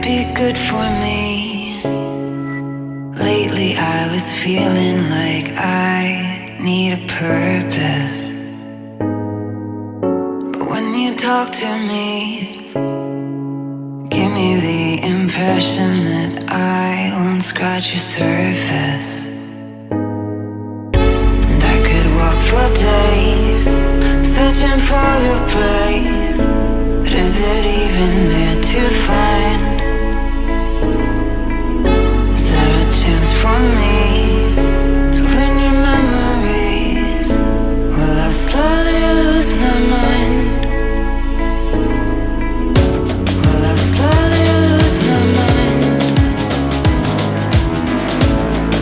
be good for me. Lately I was feeling like I need a purpose. But when you talk to me, give me the impression that I won't scratch your surface. And I could walk for days, searching for your praise. But is it even there to find? Is there a chance for me to learn your memories? Will I slowly lose my mind? Will I slowly lose my mind?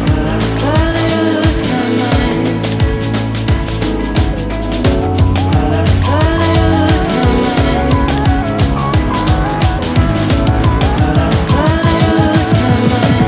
Will I slowly lose my mind? Will I slowly lose my mind? Will I slowly lose my mind?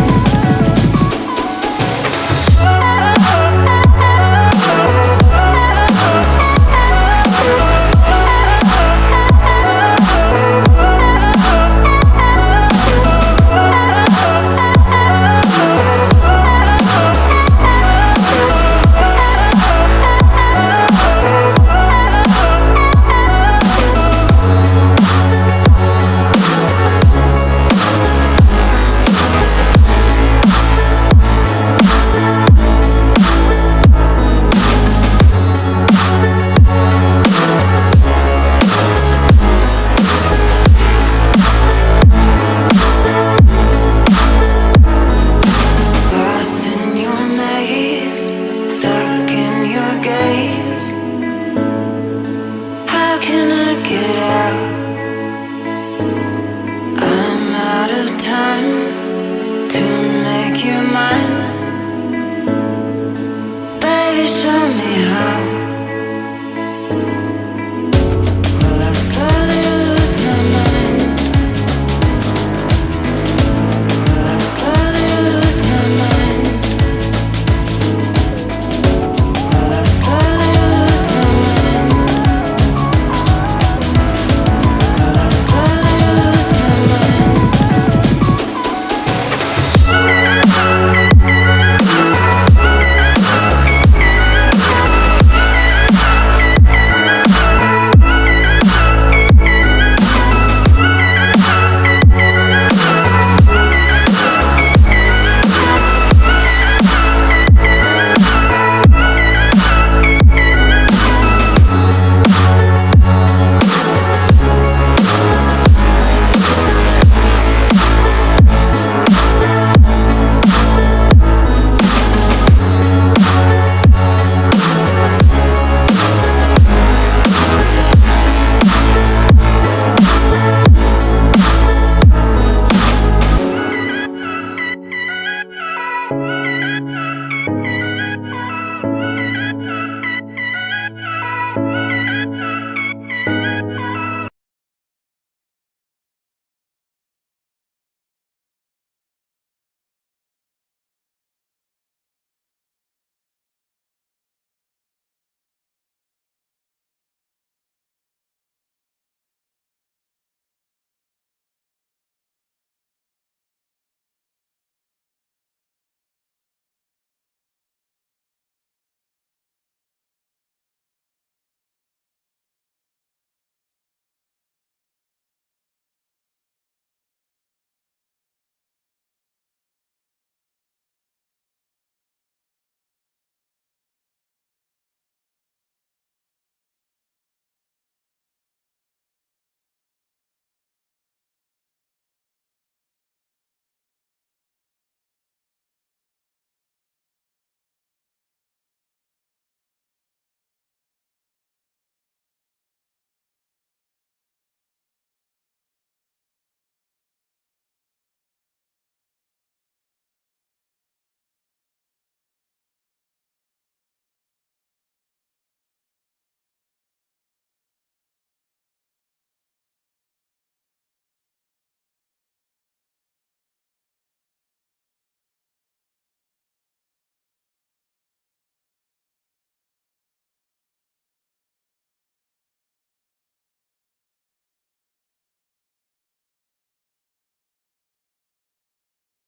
Lost in your maze, stuck in your gaze. How can I get out? I'm out of time to make you mine. Baby, show me how. Will I slowly lose my mind? Will I slowly lose my mind? Will I slowly lose my mind? Will I slowly lose my mind?